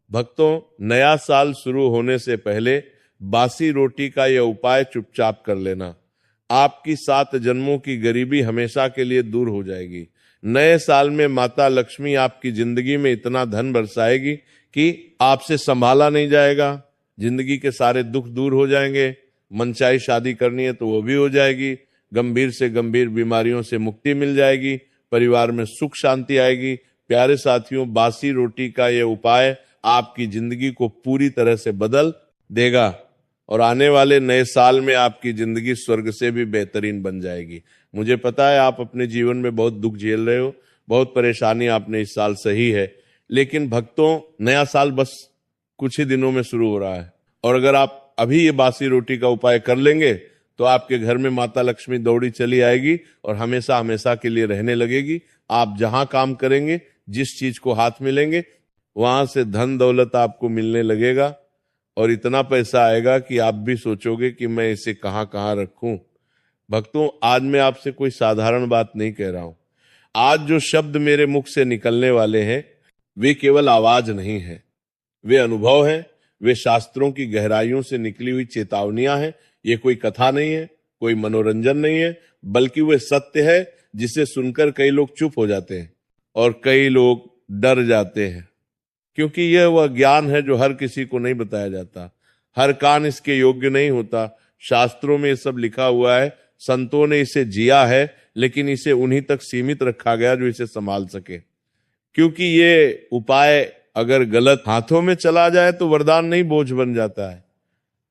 भक्तों, नया साल शुरू होने से पहले बासी रोटी का यह उपाय चुपचाप कर लेना। आपकी 7 जन्मों की गरीबी हमेशा के लिए दूर हो जाएगी। नए साल में माता लक्ष्मी आपकी जिंदगी में इतना धन बरसाएगी कि आपसे संभाला नहीं जाएगा। जिंदगी के सारे दुख दूर हो जाएंगे। मनचाही शादी करनी है तो वो भी हो जाएगी। गंभीर से गंभीर बीमारियों से मुक्ति मिल जाएगी। परिवार में सुख शांति आएगी। प्यारे साथियों, बासी रोटी का यह उपाय आपकी जिंदगी को पूरी तरह से बदल देगा और आने वाले नए साल में आपकी जिंदगी स्वर्ग से भी बेहतरीन बन जाएगी। मुझे पता है आप अपने जीवन में बहुत दुख झेल रहे हो, बहुत परेशानी आपने इस साल सही है, लेकिन भक्तों, नया साल बस कुछ ही दिनों में शुरू हो रहा है और अगर आप अभी ये बासी रोटी का उपाय कर लेंगे तो आपके घर में माता लक्ष्मी दौड़ी चली आएगी और हमेशा हमेशा के लिए रहने लगेगी। आप जहां काम करेंगे, जिस चीज को हाथ में लेंगे, वहां से धन दौलत आपको मिलने लगेगा और इतना पैसा आएगा कि आप भी सोचोगे कि मैं इसे कहां कहां रखूं। भक्तों, आज मैं आपसे कोई साधारण बात नहीं कह रहा हूं। आज जो शब्द मेरे मुख से निकलने वाले हैं वे केवल आवाज नहीं है, वे अनुभव है, वे शास्त्रों की गहराइयों से निकली हुई चेतावनियां हैं। ये कोई कथा नहीं है, कोई मनोरंजन नहीं है, बल्कि वे सत्य है जिसे सुनकर कई लोग चुप हो जाते हैं और कई लोग डर जाते हैं, क्योंकि यह वह ज्ञान है जो हर किसी को नहीं बताया जाता। हर कान इसके योग्य नहीं होता। शास्त्रों में ये सब लिखा हुआ है, संतों ने इसे जिया है, लेकिन इसे उन्हीं तक सीमित रखा गया जो इसे संभाल सके। क्योंकि ये उपाय अगर गलत हाथों में चला जाए तो वरदान नहीं, बोझ बन जाता है,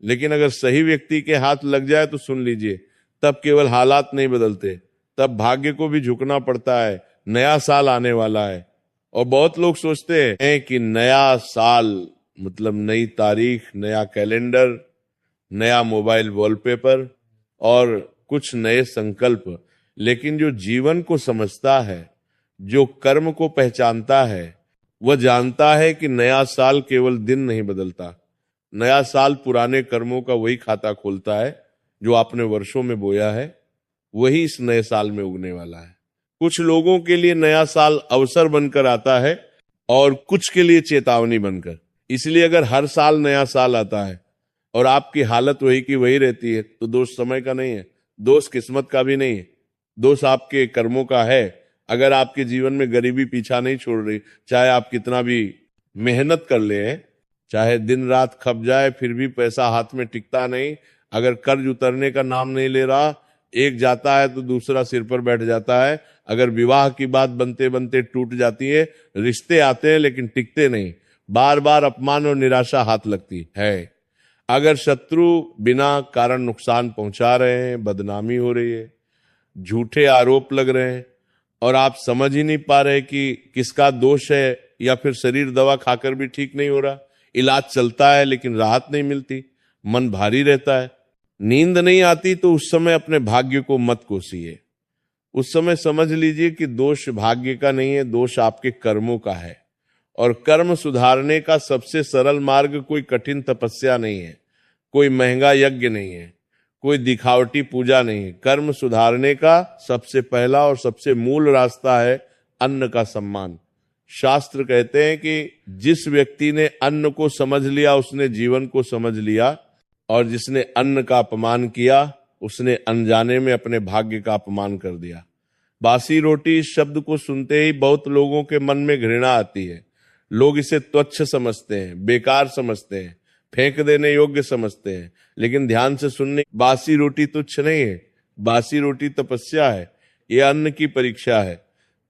लेकिन अगर सही व्यक्ति के हाथ लग जाए तो सुन लीजिए, तब केवल हालात नहीं बदलते, तब भाग्य को भी झुकना पड़ता है। नया साल आने वाला है और बहुत लोग सोचते हैं कि नया साल मतलब नई तारीख, नया कैलेंडर, नया मोबाइल वॉलपेपर और कुछ नए संकल्प। लेकिन जो जीवन को समझता है, जो कर्म को पहचानता है, वह जानता है कि नया साल केवल दिन नहीं बदलता। नया साल पुराने कर्मों का वही खाता खोलता है जो आपने वर्षों में बोया है, वही इस नए साल में उगने वाला है। कुछ लोगों के लिए नया साल अवसर बनकर आता है और कुछ के लिए चेतावनी बनकर। इसलिए अगर हर साल नया साल आता है और आपकी हालत वही की वही रहती है तो दोष समय का नहीं है, दोष किस्मत का भी नहीं है, दोष आपके कर्मों का है। अगर आपके जीवन में गरीबी पीछा नहीं छोड़ रही, चाहे आप कितना भी मेहनत कर ले, चाहे दिन रात खप जाए, फिर भी पैसा हाथ में टिकता नहीं, अगर कर्ज उतरने का नाम नहीं ले रहा, एक जाता है तो दूसरा सिर पर बैठ जाता है, अगर विवाह की बात बनते बनते टूट जाती है, रिश्ते आते हैं लेकिन टिकते नहीं, बार बार अपमान और निराशा हाथ लगती है, अगर शत्रु बिना कारण नुकसान पहुंचा रहे हैं, बदनामी हो रही है, झूठे आरोप लग रहे हैं और आप समझ ही नहीं पा रहे कि किसका दोष है, या फिर शरीर दवा खाकर भी ठीक नहीं हो रहा, इलाज चलता है लेकिन राहत नहीं मिलती, मन भारी रहता है, नींद नहीं आती, तो उस समय अपने भाग्य को मत कोसिए। उस समय समझ लीजिए कि दोष भाग्य का नहीं है, दोष आपके कर्मों का है। और कर्म सुधारने का सबसे सरल मार्ग कोई कठिन तपस्या नहीं है, कोई महंगा यज्ञ नहीं है, कोई दिखावटी पूजा नहीं है। कर्म सुधारने का सबसे पहला और सबसे मूल रास्ता है अन्न का सम्मान। शास्त्र कहते हैं कि जिस व्यक्ति ने अन्न को समझ लिया उसने जीवन को समझ लिया, और जिसने अन्न का अपमान किया उसने अनजाने में अपने भाग्य का अपमान कर दिया। बासी रोटी इस शब्द को सुनते ही बहुत लोगों के मन में घृणा आती है। लोग इसे तुच्छ समझते हैं, बेकार समझते हैं, फेंक देने योग्य समझते हैं। लेकिन ध्यान से सुनने, बासी रोटी तुच्छ नहीं है, बासी रोटी तपस्या है, ये अन्न की परीक्षा है।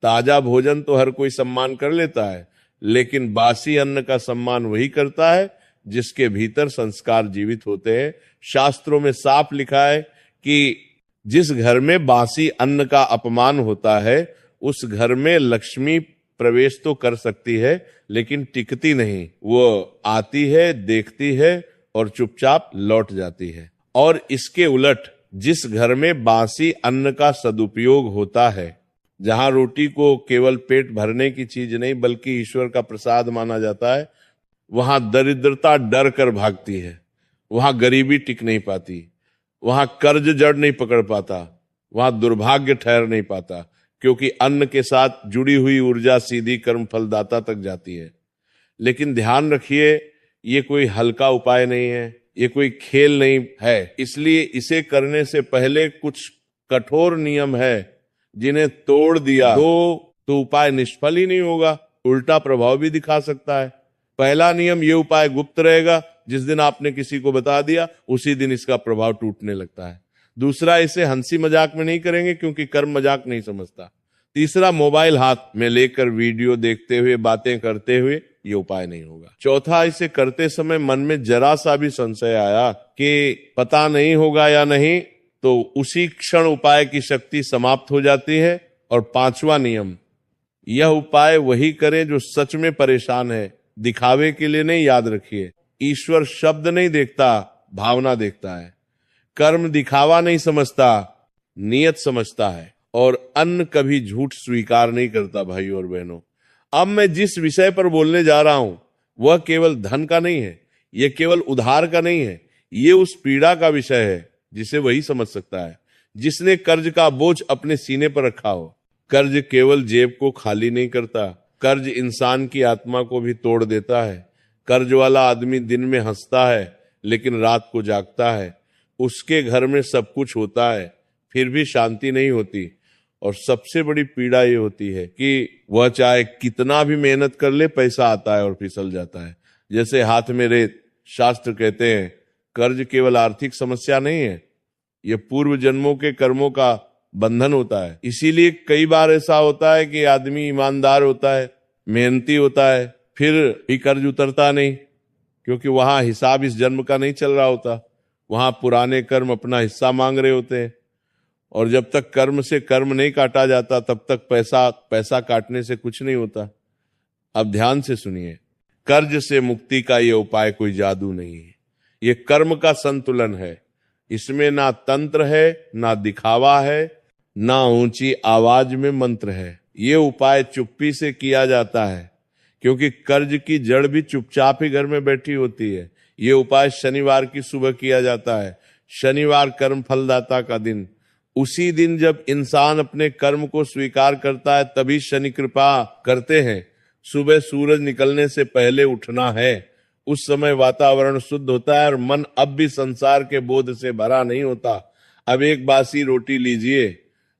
ताजा भोजन तो हर कोई सम्मान कर लेता है, लेकिन बासी अन्न का सम्मान वही करता है जिसके भीतर संस्कार जीवित होते हैं। शास्त्रों में साफ लिखा है कि जिस घर में बासी अन्न का अपमान होता है उस घर में लक्ष्मी प्रवेश तो कर सकती है लेकिन टिकती नहीं, वो आती है, देखती है और चुपचाप लौट जाती है। और इसके उलट जिस घर में बासी अन्न का सदुपयोग होता है, जहां रोटी को केवल पेट भरने की चीज नहीं बल्कि ईश्वर का प्रसाद माना जाता है, वहां दरिद्रता डर कर भागती है, वहां गरीबी टिक नहीं पाती, वहां कर्ज जड़ नहीं पकड़ पाता, वहां दुर्भाग्य ठहर नहीं पाता, क्योंकि अन्न के साथ जुड़ी हुई ऊर्जा सीधी कर्म फलदाता तक जाती है। लेकिन ध्यान रखिए, ये कोई हल्का उपाय नहीं है, ये कोई खेल नहीं है। इसलिए इसे करने से पहले कुछ कठोर नियम है, जिन्हें तोड़ दिया तो उपाय निष्फल ही नहीं होगा, उल्टा प्रभाव भी दिखा सकता है। पहला नियम, ये उपाय गुप्त रहेगा। जिस दिन आपने किसी को बता दिया, उसी दिन इसका प्रभाव टूटने लगता है। दूसरा, इसे हंसी मजाक में नहीं करेंगे, क्योंकि कर्म मजाक नहीं समझता। तीसरा, मोबाइल हाथ में लेकर वीडियो देखते हुए, बातें करते हुए, ये उपाय नहीं होगा। चौथा, इसे करते समय मन में जरा सा भी संशय आया कि पता नहीं होगा या नहीं, तो उसी क्षण उपाय की शक्ति समाप्त हो जाती है। और पांचवा नियम, यह उपाय वही करें जो सच में परेशान है, दिखावे के लिए नहीं। याद रखिए, ईश्वर शब्द नहीं देखता, भावना देखता है। कर्म दिखावा नहीं समझता, नियत समझता है। और अन्न कभी झूठ स्वीकार नहीं करता। भाई और बहनों, अब मैं जिस विषय पर बोलने जा रहा हूं, वह केवल धन का नहीं है, यह केवल उधार का नहीं है। ये उस पीड़ा का विषय है जिसे वही समझ सकता है जिसने कर्ज का बोझ अपने सीने पर रखा हो। कर्ज केवल जेब को खाली नहीं करता, कर्ज इंसान की आत्मा को भी तोड़ देता है। कर्ज वाला आदमी दिन में हंसता है, लेकिन रात को जागता है। उसके घर में सब कुछ होता है, फिर भी शांति नहीं होती। और सबसे बड़ी पीड़ा ये होती है कि वह चाहे कितना भी मेहनत कर ले, पैसा आता है और फिसल जाता है जैसे हाथ में रेत। शास्त्र कहते हैं, कर्ज केवल आर्थिक समस्या नहीं है, यह पूर्व जन्मों के कर्मों का बंधन होता है। इसीलिए कई बार ऐसा होता है कि आदमी ईमानदार होता है, मेहनती होता है, फिर भी कर्ज उतरता नहीं, क्योंकि वहां हिसाब इस जन्म का नहीं चल रहा होता। वहां पुराने कर्म अपना हिस्सा मांग रहे होते हैं। और जब तक कर्म से कर्म नहीं काटा जाता, तब तक पैसा काटने से कुछ नहीं होता। अब ध्यान से सुनिए, कर्ज से मुक्ति का यह उपाय कोई जादू नहीं है, ये कर्म का संतुलन है। इसमें ना तंत्र है, ना दिखावा है, ना ऊंची आवाज में मंत्र है। ये उपाय चुप्पी से किया जाता है, क्योंकि कर्ज की जड़ भी चुपचाप ही घर में बैठी होती है। ये उपाय शनिवार की सुबह किया जाता है। शनिवार कर्म फलदाता का दिन। उसी दिन जब इंसान अपने कर्म को स्वीकार करता है, तभी शनि कृपा करते हैं। सुबह सूरज निकलने से पहले उठना है। उस समय वातावरण शुद्ध होता है और मन अब भी संसार के बोध से भरा नहीं होता। अब एक बासी रोटी लीजिए,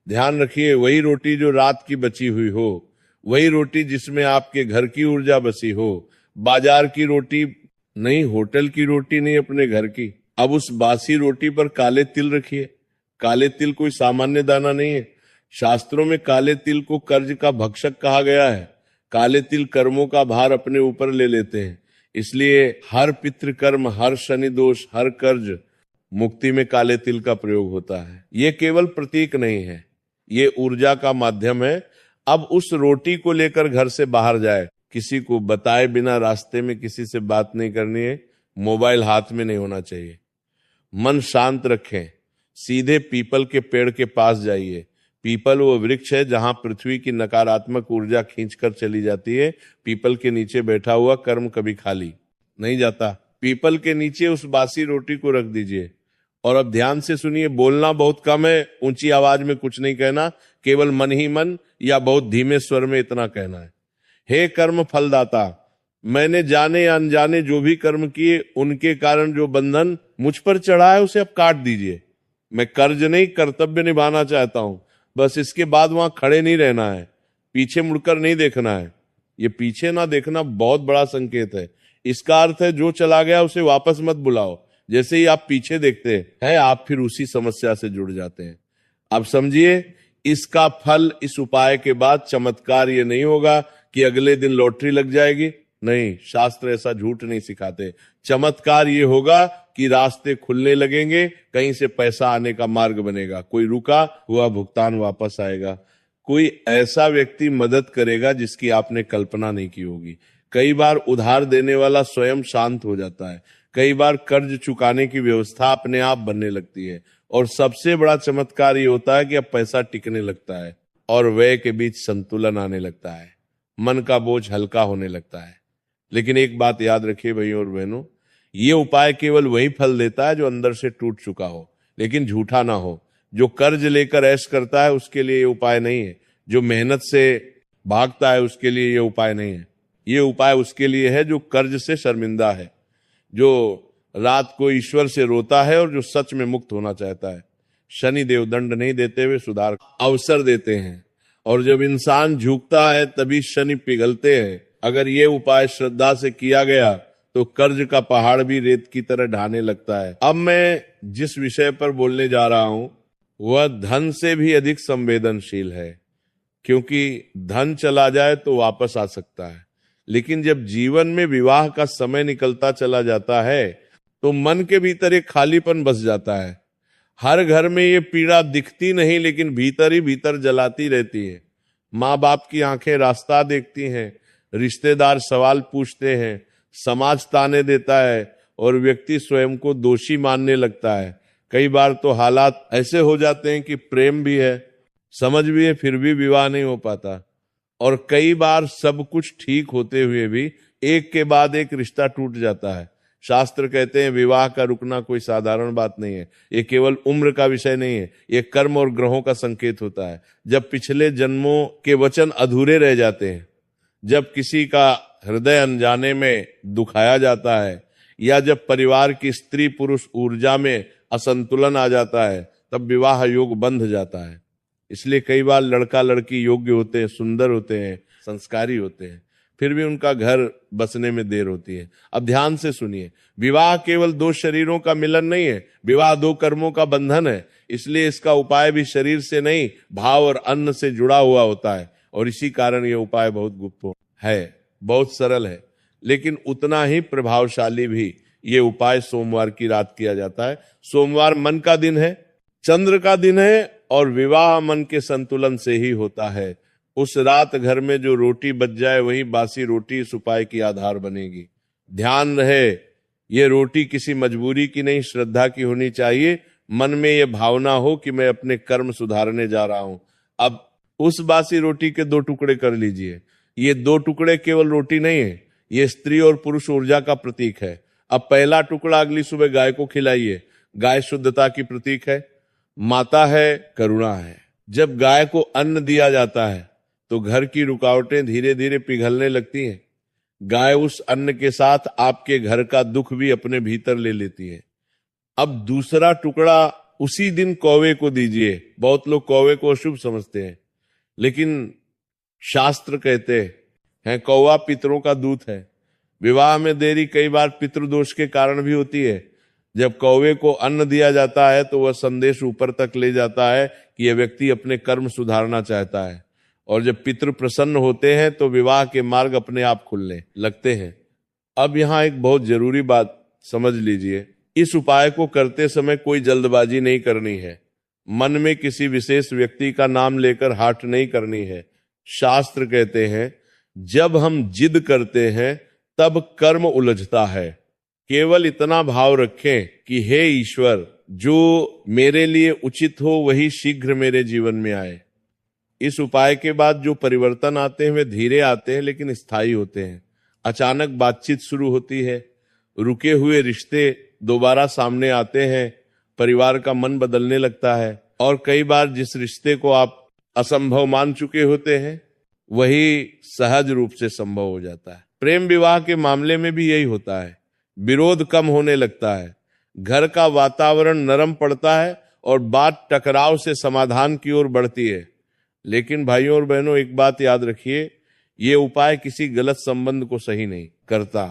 ध्यान रखिए, वही रोटी जो रात की बची हुई हो, वही रोटी जिसमें आपके घर की ऊर्जा बसी हो। बाजार की रोटी नहीं, होटल की रोटी नहीं, अपने घर की। अब उस बासी रोटी पर काले तिल रखिए। काले तिल कोई सामान्य दाना नहीं है। शास्त्रों में काले तिल को कर्ज का भक्षक कहा गया है। काले तिल कर्मों का भार अपने ऊपर ले लेते हैं। इसलिए हर पितृ कर्म, हर शनि दोष, हर कर्ज मुक्ति में काले तिल का प्रयोग होता है। ये केवल प्रतीक नहीं है, ये ऊर्जा का माध्यम है। अब उस रोटी को लेकर घर से बाहर जाए, किसी को बताए बिना रास्ते में किसी से बात नहीं करनी है। मोबाइल हाथ में नहीं होना चाहिए। मन शांत रखें, सीधे पीपल के पेड़ के पास जाइए। पीपल वो वृक्ष है जहां पृथ्वी की नकारात्मक ऊर्जा खींचकर चली जाती है। पीपल के नीचे बैठा हुआ कर्म कभी खाली नहीं जाता। पीपल के नीचे उस बासी रोटी को रख दीजिए। और अब ध्यान से सुनिए, बोलना बहुत कम है, ऊंची आवाज में कुछ नहीं कहना, केवल मन ही मन या बहुत धीमे स्वर में इतना कहना है, हे कर्म फलदाता, मैंने जाने या अनजाने जो भी कर्म किए, उनके कारण जो बंधन मुझ पर चढ़ा है, उसे अब काट दीजिए। मैं कर्ज नहीं, कर्तव्य निभाना चाहता हूं। बस इसके बाद वहां खड़े नहीं रहना है, पीछे मुड़कर नहीं देखना है। ये पीछे ना देखना बहुत बड़ा संकेत है। इसका अर्थ है जो चला गया उसे वापस मत बुलाओ। जैसे ही आप पीछे देखते हैं, आप फिर उसी समस्या से जुड़ जाते हैं। अब समझिए, इसका फल इस उपाय के बाद चमत्कार ये नहीं होगा कि अगले दिन लॉटरी लग जाएगी। नहीं, शास्त्र ऐसा झूठ नहीं सिखाते। चमत्कार ये होगा कि रास्ते खुलने लगेंगे, कहीं से पैसा आने का मार्ग बनेगा, कोई रुका हुआ भुगतान वापस आएगा, कोई ऐसा व्यक्ति मदद करेगा जिसकी आपने कल्पना नहीं की होगी। कई बार उधार देने वाला स्वयं शांत हो जाता है। कई बार कर्ज चुकाने की व्यवस्था अपने आप बनने लगती है। और सबसे बड़ा चमत्कार ये होता है कि अब पैसा टिकने लगता है और व्यय के बीच संतुलन आने लगता है, मन का बोझ हल्का होने लगता है। लेकिन एक बात याद रखिए भाइयों और बहनों, ये उपाय केवल वही फल देता है जो अंदर से टूट चुका हो, लेकिन झूठा ना हो। जो कर्ज लेकर ऐश करता है उसके लिए ये उपाय नहीं है। जो मेहनत से भागता है उसके लिए ये उपाय नहीं है। ये उपाय उसके लिए है जो कर्ज से शर्मिंदा है, जो रात को ईश्वर से रोता है और जो सच में मुक्त होना चाहता है। शनि देव दंड नहीं देते हुए सुधार अवसर देते हैं, और जब इंसान झुकता है तभी शनि पिघलते हैं। अगर ये उपाय श्रद्धा से किया गया तो कर्ज का पहाड़ भी रेत की तरह ढाने लगता है। अब मैं जिस विषय पर बोलने जा रहा हूं वह धन से भी अधिक संवेदनशील है, क्योंकि धन चला जाए तो वापस आ सकता है, लेकिन जब जीवन में विवाह का समय निकलता चला जाता है तो मन के भीतर एक खालीपन बस जाता है। हर घर में ये पीड़ा दिखती नहीं, लेकिन भीतर ही भीतर जलाती रहती है। माँ बाप की आंखें रास्ता देखती हैं, रिश्तेदार सवाल पूछते हैं, समाज ताने देता है और व्यक्ति स्वयं को दोषी मानने लगता है। कई बार तो हालात ऐसे हो जाते हैं कि प्रेम भी है, समझ भी है, फिर भी विवाह नहीं हो पाता। और कई बार सब कुछ ठीक होते हुए भी एक के बाद एक रिश्ता टूट जाता है। शास्त्र कहते हैं विवाह का रुकना कोई साधारण बात नहीं है, ये केवल उम्र का विषय नहीं है, ये कर्म और ग्रहों का संकेत होता है। जब पिछले जन्मों के वचन अधूरे रह जाते हैं, जब किसी का हृदय अनजाने में दुखाया जाता है, या जब परिवार की स्त्री पुरुष ऊर्जा में असंतुलन आ जाता है, तब विवाह योग बंध जाता है। इसलिए कई बार लड़का लड़की योग्य होते हैं, सुंदर होते हैं, संस्कारी होते हैं, फिर भी उनका घर बसने में देर होती है। अब ध्यान से सुनिए, विवाह केवल दो शरीरों का मिलन नहीं है, विवाह दो कर्मों का बंधन है। इसलिए इसका उपाय भी शरीर से नहीं, भाव और अन्न से जुड़ा हुआ होता है, और इसी कारण यह उपाय बहुत गुप्त है, बहुत सरल है, लेकिन उतना ही प्रभावशाली भी। ये उपाय सोमवार की रात किया जाता है। सोमवार मन का दिन है, चंद्र का दिन है, और विवाह मन के संतुलन से ही होता है। उस रात घर में जो रोटी बच जाए वही बासी रोटी इस उपाय की आधार बनेगी। ध्यान रहे, ये रोटी किसी मजबूरी की नहीं, श्रद्धा की होनी चाहिए। मन में ये भावना हो कि मैं अपने कर्म सुधारने जा रहा हूं। अब उस बासी रोटी के 2 टुकड़े कर लीजिए। ये 2 टुकड़े केवल रोटी नहीं है, ये स्त्री और पुरुष ऊर्जा का प्रतीक है। अब पहला टुकड़ा अगली सुबह गाय को खिलाइए। गाय शुद्धता की प्रतीक है, माता है, करुणा है। जब गाय को अन्न दिया जाता है तो घर की रुकावटें धीरे धीरे पिघलने लगती हैं। गाय उस अन्न के साथ आपके घर का दुख भी अपने भीतर ले लेती है। अब दूसरा टुकड़ा उसी दिन कौवे को दीजिए। बहुत लोग कौवे को अशुभ समझते हैं, लेकिन शास्त्र कहते हैं कौवा पितरों का दूत है। विवाह में देरी कई बार पितृदोष के कारण भी होती है। जब कौवे को अन्न दिया जाता है तो वह संदेश ऊपर तक ले जाता है कि यह व्यक्ति अपने कर्म सुधारना चाहता है, और जब पितृ प्रसन्न होते हैं तो विवाह के मार्ग अपने आप खुलने लगते हैं। अब यहाँ एक बहुत जरूरी बात समझ लीजिए, इस उपाय को करते समय कोई जल्दबाजी नहीं करनी है। मन में किसी विशेष व्यक्ति का नाम लेकर हाट नहीं करनी है। शास्त्र कहते हैं जब हम जिद करते हैं तब कर्म उलझता है। केवल इतना भाव रखें कि हे ईश्वर, जो मेरे लिए उचित हो वही शीघ्र मेरे जीवन में आए। इस उपाय के बाद जो परिवर्तन आते हैं वे धीरे आते हैं, लेकिन स्थायी होते हैं। अचानक बातचीत शुरू होती है, रुके हुए रिश्ते दोबारा सामने आते हैं, परिवार का मन बदलने लगता है, और कई बार जिस रिश्ते को आप असंभव मान चुके होते हैं वही सहज रूप से संभव हो जाता है। प्रेम विवाह के मामले में भी यही होता है। विरोध कम होने लगता है, घर का वातावरण नरम पड़ता है और बात टकराव से समाधान की ओर बढ़ती है। लेकिन भाइयों और बहनों, एक बात याद रखिए, ये उपाय किसी गलत संबंध को सही नहीं करता।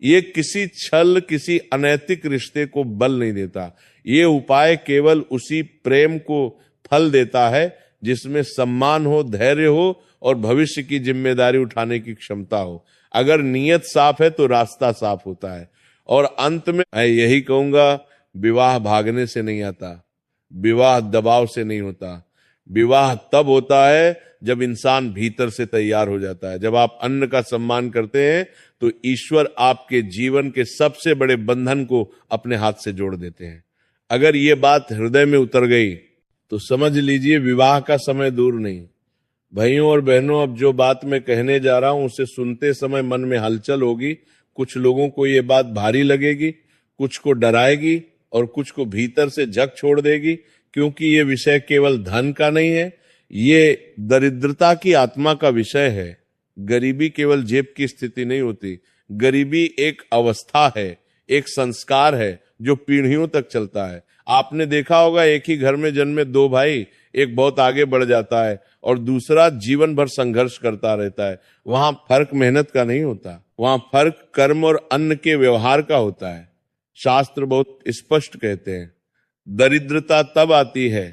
ये किसी छल, किसी अनैतिक रिश्ते को बल नहीं देता। ये उपाय केवल उसी प्रेम को फल देता है जिसमें सम्मान हो, धैर्य हो और भविष्य की जिम्मेदारी उठाने की क्षमता हो। अगर नीयत साफ है तो रास्ता साफ होता है। और अंत में मैं यही कहूंगा, विवाह भागने से नहीं आता, विवाह दबाव से नहीं होता। विवाह तब होता है जब इंसान भीतर से तैयार हो जाता है। जब आप अन्न का सम्मान करते हैं तो ईश्वर आपके जीवन के सबसे बड़े बंधन को अपने हाथ से जोड़ देते हैं। अगर ये बात हृदय में उतर गई तो समझ लीजिए विवाह का समय दूर नहीं। भाइयों और बहनों, अब जो बात मैं कहने जा रहा हूं उसे सुनते समय मन में हलचल होगी। कुछ लोगों को ये बात भारी लगेगी, कुछ को डराएगी और कुछ को भीतर से झक छोड़ देगी, क्योंकि ये विषय केवल धन का नहीं है, ये दरिद्रता की आत्मा का विषय है। गरीबी केवल जेब की स्थिति नहीं होती, गरीबी एक अवस्था है, एक संस्कार है जो पीढ़ियों तक चलता है। आपने देखा होगा एक ही घर में जन्मे दो भाई, एक बहुत आगे बढ़ जाता है और दूसरा जीवन भर संघर्ष करता रहता है। वहां फर्क मेहनत का नहीं होता, वहां फर्क कर्म और अन्न के व्यवहार का होता है। शास्त्र बहुत स्पष्ट कहते हैं, दरिद्रता तब आती है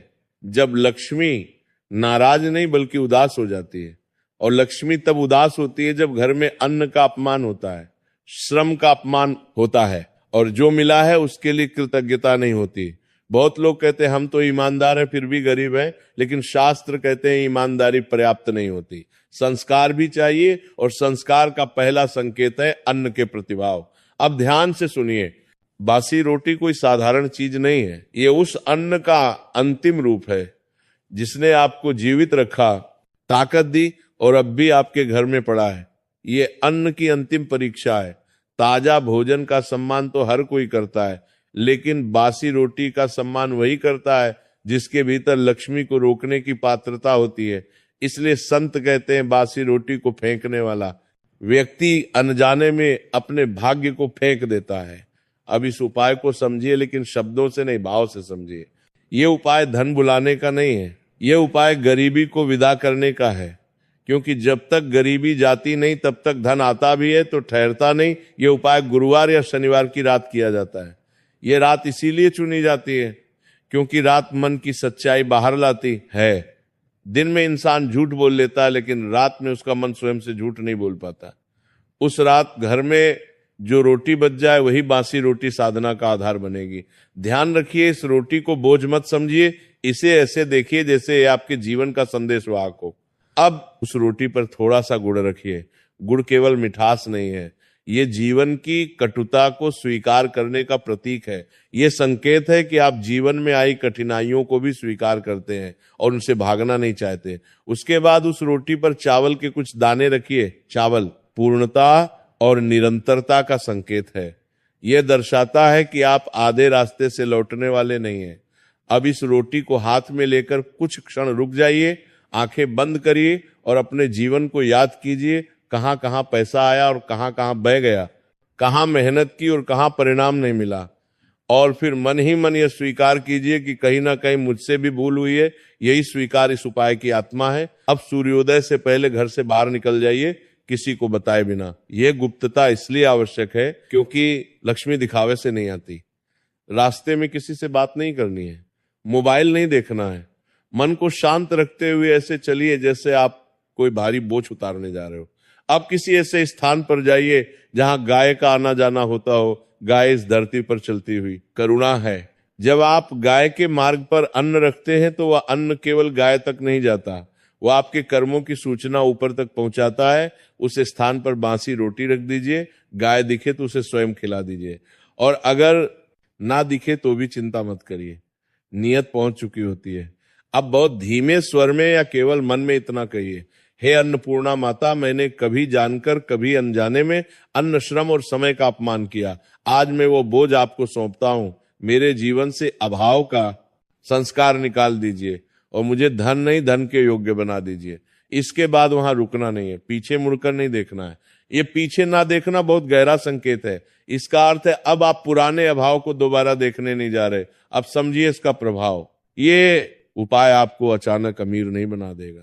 जब लक्ष्मी नाराज नहीं बल्कि उदास हो जाती है, और लक्ष्मी तब उदास होती है जब घर में अन्न का अपमान होता है, श्रम का अपमान होता है और जो मिला है उसके लिए कृतज्ञता नहीं होती। बहुत लोग कहते हैं हम तो ईमानदार हैं फिर भी गरीब हैं, लेकिन शास्त्र कहते हैं ईमानदारी पर्याप्त नहीं होती, संस्कार भी चाहिए, और संस्कार का पहला संकेत है अन्न के प्रतिभाव। अब ध्यान से सुनिए, बासी रोटी कोई साधारण चीज नहीं है, ये उस अन्न का अंतिम रूप है जिसने आपको जीवित रखा, ताकत दी और अब भी आपके घर में पड़ा है। ये अन्न की अंतिम परीक्षा है। ताजा भोजन का सम्मान तो हर कोई करता है, लेकिन बासी रोटी का सम्मान वही करता है जिसके भीतर लक्ष्मी को रोकने की पात्रता होती है। इसलिए संत कहते हैं बासी रोटी को फेंकने वाला व्यक्ति अनजाने में अपने भाग्य को फेंक देता है। अब इस उपाय को समझिए, लेकिन शब्दों से नहीं, भाव से समझिए। ये उपाय धन बुलाने का नहीं है, ये उपाय गरीबी को विदा करने का है, क्योंकि जब तक गरीबी जाती नहीं तब तक धन आता भी है तो ठहरता नहीं। ये उपाय गुरुवार या शनिवार की रात किया जाता है। ये रात इसीलिए चुनी जाती है क्योंकि रात मन की सच्चाई बाहर लाती है। दिन में इंसान झूठ बोल लेता है, लेकिन रात में उसका मन स्वयं से झूठ नहीं बोल पाता। उस रात घर में जो रोटी बच जाए वही बासी रोटी साधना का आधार बनेगी। ध्यान रखिए, इस रोटी को बोझ मत समझिए, इसे ऐसे देखिए जैसे ये आपके जीवन का संदेश वाहक हो। अब उस रोटी पर थोड़ा सा गुड़ रखिए। गुड़ केवल मिठास नहीं है, ये जीवन की कटुता को स्वीकार करने का प्रतीक है। ये संकेत है कि आप जीवन में आई कठिनाइयों को भी स्वीकार करते हैं और उनसे भागना नहीं चाहते। उसके बाद उस रोटी पर चावल के कुछ दाने रखिए। चावल पूर्णता और निरंतरता का संकेत है। यह दर्शाता है कि आप आधे रास्ते से लौटने वाले नहीं हैं। अब इस रोटी को हाथ में लेकर कुछ क्षण रुक जाइए, आंखें बंद करिए और अपने जीवन को याद कीजिए। कहां कहां पैसा आया और कहां कहां बह गया, कहां मेहनत की और कहां परिणाम नहीं मिला। और फिर मन ही मन यह स्वीकार कीजिए कि कहीं ना कहीं मुझसे भी भूल हुई है। यही स्वीकार इस उपाय की आत्मा है। अब सूर्योदय से पहले घर से बाहर निकल जाइए, किसी को बताए बिना। यह गुप्तता इसलिए आवश्यक है क्योंकि लक्ष्मी दिखावे से नहीं आती। रास्ते में किसी से बात नहीं करनी है, मोबाइल नहीं देखना है। मन को शांत रखते हुए ऐसे चलिए जैसे आप कोई भारी बोझ उतारने जा रहे हो। आप किसी ऐसे स्थान पर जाइए जहां गाय का आना जाना होता हो। गाय इस धरती पर चलती हुई करुणा है। जब आप गाय के मार्ग पर अन्न रखते हैं तो वह अन्न केवल गाय तक नहीं जाता, वह आपके कर्मों की सूचना ऊपर तक पहुंचाता है। उस स्थान पर बासी रोटी रख दीजिए। गाय दिखे तो उसे स्वयं खिला दीजिए, और अगर ना दिखे तो भी चिंता मत करिए, नियत पहुंच चुकी होती है। अब बहुत धीमे स्वर में या केवल मन में इतना कहिए, हे अन्नपूर्णा माता, मैंने कभी जानकर कभी अनजाने में अन्न, श्रम और समय का अपमान किया। आज मैं वो बोझ आपको सौंपता हूं। मेरे जीवन से अभाव का संस्कार निकाल दीजिए और मुझे धन नहीं धन के योग्य बना दीजिए। इसके बाद वहां रुकना नहीं है, पीछे मुड़कर नहीं देखना है। ये पीछे ना देखना बहुत गहरा संकेत है। इसका अर्थ है अब आप पुराने अभाव को दोबारा देखने नहीं जा रहे। अब समझिए इसका प्रभाव। ये उपाय आपको अचानक अमीर नहीं बना देगा,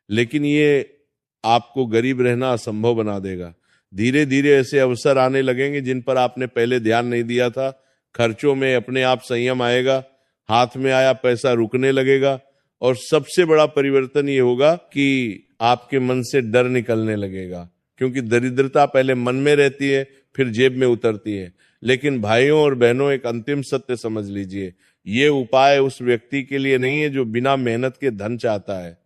लेकिन ये आपको गरीब रहना असंभव बना देगा। धीरे धीरे ऐसे अवसर आने लगेंगे जिन पर आपने पहले ध्यान नहीं दिया था। खर्चों में अपने आप संयम आएगा, हाथ में आया पैसा रुकने लगेगा, और सबसे बड़ा परिवर्तन ये होगा कि आपके मन से डर निकलने लगेगा, क्योंकि दरिद्रता पहले मन में रहती है फिर जेब में उतरती है। लेकिन भाइयों और बहनों, एक अंतिम सत्य समझ लीजिए, ये उपाय उस व्यक्ति के लिए नहीं है जो बिना मेहनत के धन चाहता है।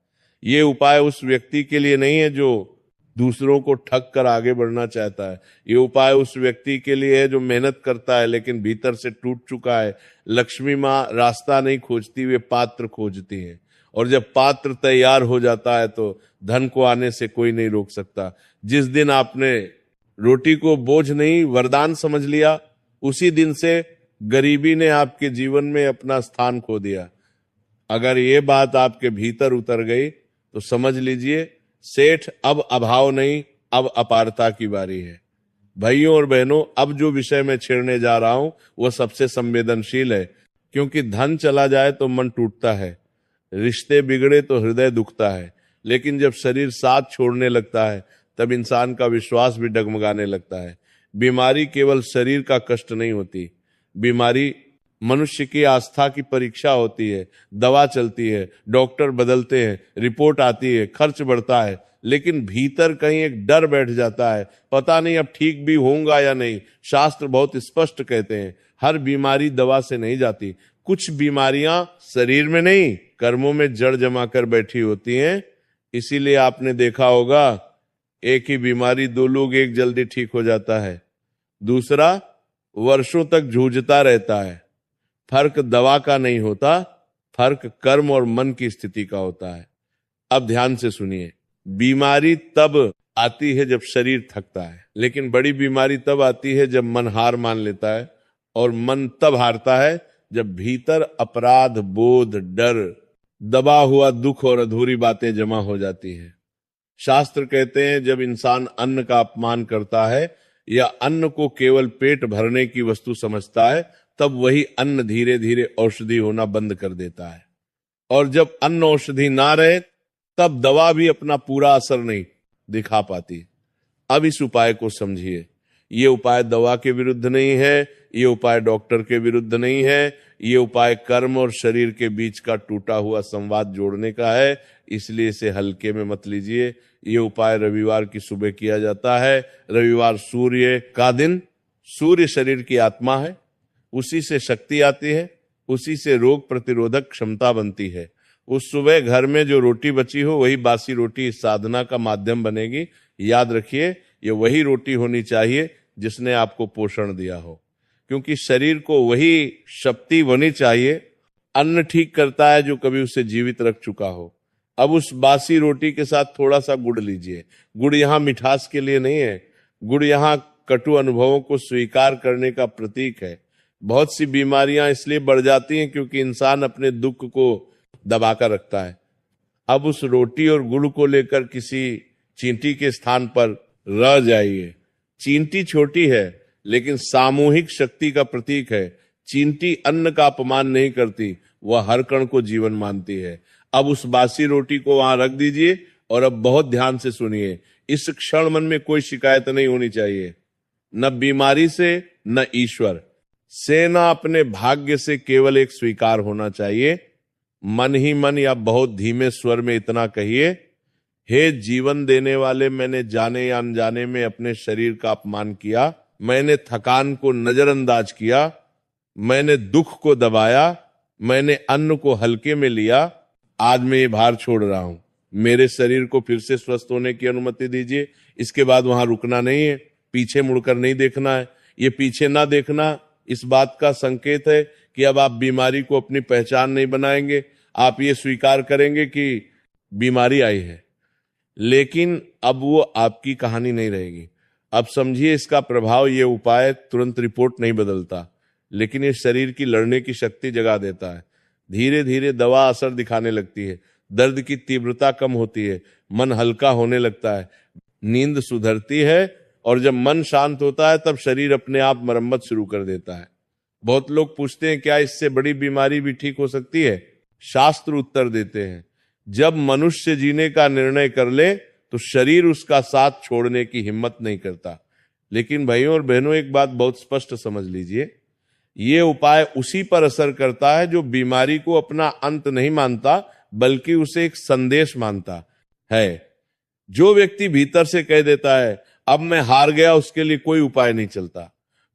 ये उपाय उस व्यक्ति के लिए नहीं है जो दूसरों को ठग कर आगे बढ़ना चाहता है। ये उपाय उस व्यक्ति के लिए है जो मेहनत करता है लेकिन भीतर से टूट चुका है। लक्ष्मी माँ रास्ता नहीं खोजती, वे पात्र खोजती है, और जब पात्र तैयार हो जाता है तो धन को आने से कोई नहीं रोक सकता। जिस दिन आपने रोटी को बोझ नहीं वरदान समझ लिया, उसी दिन से गरीबी ने आपके जीवन में अपना स्थान खो दिया। अगर ये बात आपके भीतर उतर गई तो समझ लीजिए सेठ अब अभाव नहीं, अब अपारता की बारी है। भाइयों और बहनों, अब जो विषय मैं छेड़ने जा रहा हूं वो सबसे संवेदनशील है, क्योंकि धन चला जाए तो मन टूटता है, रिश्ते बिगड़े तो हृदय दुखता है, लेकिन जब शरीर साथ छोड़ने लगता है तब इंसान का विश्वास भी डगमगाने लगता है। बीमारी केवल शरीर का कष्ट नहीं होती, बीमारी मनुष्य की आस्था की परीक्षा होती है। दवा चलती है, डॉक्टर बदलते हैं, रिपोर्ट आती है, खर्च बढ़ता है, लेकिन भीतर कहीं एक डर बैठ जाता है, पता नहीं अब ठीक भी होऊंगा या नहीं। शास्त्र बहुत स्पष्ट कहते हैं, हर बीमारी दवा से नहीं जाती। कुछ बीमारियां शरीर में नहीं, कर्मों में जड़ जमा कर बैठी होती हैं। इसीलिए आपने देखा होगा, एक ही बीमारी दो लोग, एक जल्दी ठीक हो जाता है, दूसरा वर्षों तक जूझता रहता है। फर्क दवा का नहीं होता, फर्क कर्म और मन की स्थिति का होता है। अब ध्यान से सुनिए, बीमारी तब आती है जब शरीर थकता है, लेकिन बड़ी बीमारी तब आती है जब मन हार मान लेता है, और मन तब हारता है जब भीतर अपराध बोध, डर, दबा हुआ दुख और अधूरी बातें जमा हो जाती हैं। शास्त्र कहते हैं, जब इंसान अन्न का अपमान करता है या अन्न को केवल पेट भरने की वस्तु समझता है, तब वही अन्न धीरे धीरे औषधि होना बंद कर देता है। और जब अन्न औषधि ना रहे तब दवा भी अपना पूरा असर नहीं दिखा पाती। अब इस उपाय को समझिए। ये उपाय दवा के विरुद्ध नहीं है, ये उपाय डॉक्टर के विरुद्ध नहीं है, ये उपाय कर्म और शरीर के बीच का टूटा हुआ संवाद जोड़ने का है। इसलिए इसे हल्के में मत लीजिए। ये उपाय रविवार की सुबह किया जाता है। रविवार सूर्य का दिन, सूर्य शरीर की आत्मा है, उसी से शक्ति आती है, उसी से रोग प्रतिरोधक क्षमता बनती है। उस सुबह घर में जो रोटी बची हो वही बासी रोटी इस साधना का माध्यम बनेगी। याद रखिए, ये वही रोटी होनी चाहिए जिसने आपको पोषण दिया हो, क्योंकि शरीर को वही शक्ति होनी चाहिए। अन्न ठीक करता है जो कभी उसे जीवित रख चुका हो। अब उस बासी रोटी के साथ थोड़ा सा गुड़ लीजिए। गुड़ यहाँ मिठास के लिए नहीं है, गुड़ यहाँ कटु अनुभवों को स्वीकार करने का प्रतीक है। बहुत सी बीमारियां इसलिए बढ़ जाती हैं क्योंकि इंसान अपने दुख को दबाकर रखता है। अब उस रोटी और गुड़ को लेकर किसी चींटी के स्थान पर रह जाइए। चींटी छोटी है लेकिन सामूहिक शक्ति का प्रतीक है। चींटी अन्न का अपमान नहीं करती, वह हर कण को जीवन मानती है। अब उस बासी रोटी को वहां रख दीजिए और अब बहुत ध्यान से सुनिए। इस क्षण मन में कोई शिकायत नहीं होनी चाहिए, न बीमारी से न ईश्वर से, न अपने भाग्य से। केवल एक स्वीकार होना चाहिए। मन ही मन या बहुत धीमे स्वर में इतना कहिए, हे जीवन देने वाले, मैंने जाने या अनजाने में अपने शरीर का अपमान किया, मैंने थकान को नजरअंदाज किया, मैंने दुख को दबाया, मैंने अन्न को हल्के में लिया। आज मैं ये भार छोड़ रहा हूं, मेरे शरीर को फिर से स्वस्थ होने की अनुमति दीजिए। इसके बाद वहां रुकना नहीं है, पीछे मुड़कर नहीं देखना है। ये पीछे ना देखना इस बात का संकेत है कि अब आप बीमारी को अपनी पहचान नहीं बनाएंगे। आप ये स्वीकार करेंगे कि बीमारी आई है, लेकिन अब वो आपकी कहानी नहीं रहेगी। अब समझिए इसका प्रभाव। ये उपाय तुरंत रिपोर्ट नहीं बदलता, लेकिन ये शरीर की लड़ने की शक्ति जगा देता है। धीरे धीरे दवा असर दिखाने लगती है, दर्द की तीव्रता कम होती है, मन हल्का होने लगता है, नींद सुधरती है, और जब मन शांत होता है तब शरीर अपने आप मरम्मत शुरू कर देता है। बहुत लोग पूछते हैं, क्या इससे बड़ी बीमारी भी ठीक हो सकती है? शास्त्र उत्तर देते हैं, जब मनुष्य जीने का निर्णय कर ले तो शरीर उसका साथ छोड़ने की हिम्मत नहीं करता। लेकिन भाइयों और बहनों, एक बात बहुत स्पष्ट समझ लीजिए, ये उपाय उसी पर असर करता है जो बीमारी को अपना अंत नहीं मानता, बल्कि उसे एक संदेश मानता है। जो व्यक्ति भीतर से कह देता है अब मैं हार गया, उसके लिए कोई उपाय नहीं चलता।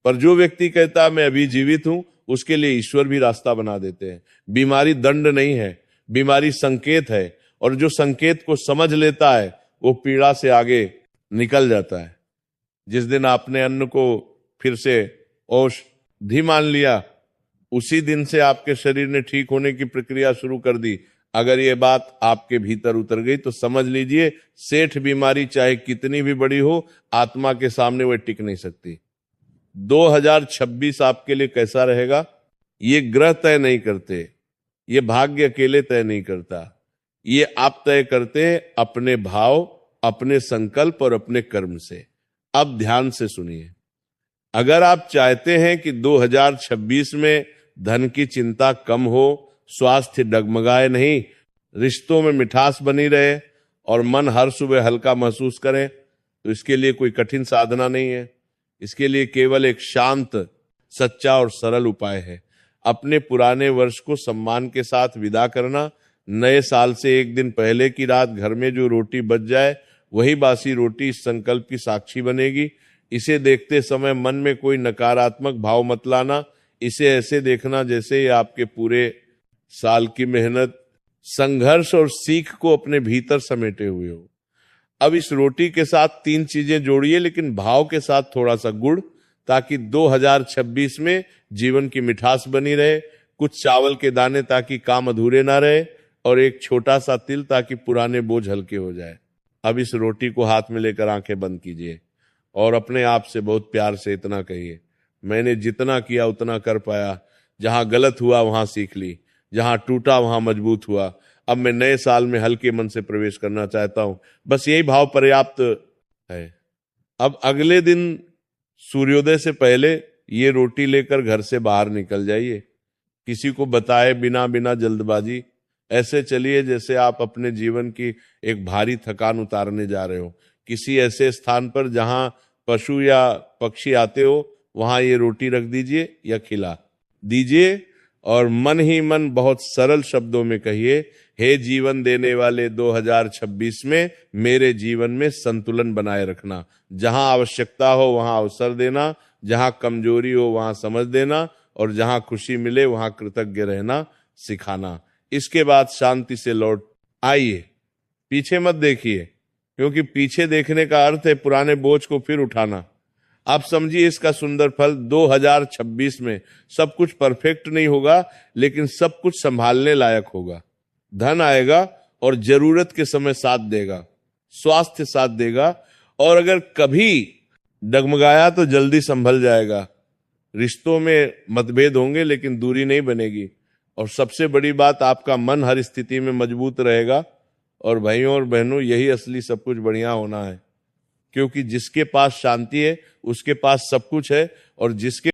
पर जो व्यक्ति कहता है मैं अभी जीवित हूं, उसके लिए ईश्वर भी रास्ता बना देते हैं। बीमारी दंड नहीं है, बीमारी संकेत है, और जो संकेत को समझ लेता है वो पीड़ा से आगे निकल जाता है। जिस दिन आपने अन्न को फिर से औषधि मान लिया, उसी दिन से आपके शरीर ने ठीक होने की प्रक्रिया शुरू कर दी। अगर ये बात आपके भीतर उतर गई तो समझ लीजिए, सेठ बीमारी चाहे कितनी भी बड़ी हो, आत्मा के सामने वह टिक नहीं सकती। 2026 आपके लिए कैसा रहेगा ये ग्रह तय नहीं करते, ये भाग्य अकेले तय नहीं करता, ये आप तय करते अपने भाव, अपने संकल्प और अपने कर्म से। अब ध्यान से सुनिए, अगर आप चाहते हैं कि 2026 में धन की चिंता कम हो, स्वास्थ्य डगमगाए नहीं, रिश्तों में मिठास बनी रहे और मन हर सुबह हल्का महसूस करें, तो इसके लिए कोई कठिन साधना नहीं है। इसके लिए केवल एक शांत, सच्चा और सरल उपाय है। अपने पुराने वर्ष को सम्मान के साथ विदा करना। नए साल से एक दिन पहले की रात घर में जो रोटी बच जाए, वही बासी रोटी इस संकल्प की साक्षी बनेगी। इसे देखते समय मन में कोई नकारात्मक भाव मत लाना। इसे ऐसे देखना जैसे ये आपके पूरे साल की मेहनत, संघर्ष और सीख को अपने भीतर समेटे हुए हो। अब इस रोटी के साथ 3 चीजें जोड़िए, लेकिन भाव के साथ थोड़ा सा गुड़, ताकि 2026 में जीवन की मिठास बनी रहे। कुछ चावल के दाने ताकि काम अधूरे ना रहे, और एक छोटा सा तिल ताकि पुराने बोझ हल्के हो जाए। अब इस रोटी को हाथ में लेकर आंखें बंद कीजिए और अपने आप से बहुत प्यार से इतना कहिए, मैंने जितना किया उतना कर पाया। जहां गलत हुआ वहां सीख ली, जहां टूटा वहां मजबूत हुआ। अब मैं नए साल में हल्के मन से प्रवेश करना चाहता हूं। बस यही भाव पर्याप्त है। अब अगले दिन सूर्योदय से पहले ये रोटी लेकर घर से बाहर निकल जाइए। किसी को बताए बिना जल्दबाजी ऐसे चलिए जैसे आप अपने जीवन की एक भारी थकान उतारने जा रहे हो। किसी ऐसे स्थान पर जहां पशु या पक्षी आते हो, वहां ये रोटी रख दीजिए या खिला दीजिए और मन ही मन बहुत सरल शब्दों में कहिए, हे जीवन देने वाले 2026 में मेरे जीवन में संतुलन बनाए रखना। जहां आवश्यकता हो वहां अवसर देना, जहां कमजोरी हो वहां समझ देना, और जहां खुशी मिले वहां कृतज्ञ रहना सिखाना। इसके बाद शांति से लौट आइए, पीछे मत देखिए, क्योंकि पीछे देखने का अर्थ है पुराने बोझ को फिर उठाना। आप समझिए इसका सुंदर फल 2026 में सब कुछ परफेक्ट नहीं होगा, लेकिन सब कुछ संभालने लायक होगा। धन आएगा और जरूरत के समय साथ देगा, स्वास्थ्य साथ देगा, और अगर कभी डगमगाया तो जल्दी संभल जाएगा। रिश्तों में मतभेद होंगे लेकिन दूरी नहीं बनेगी, और सबसे बड़ी बात, आपका मन हर स्थिति में मजबूत रहेगा। और भाइयों और बहनों, यही असली सब कुछ बढ़िया होना है, क्योंकि जिसके पास शांति है उसके पास सब कुछ है, और जिसके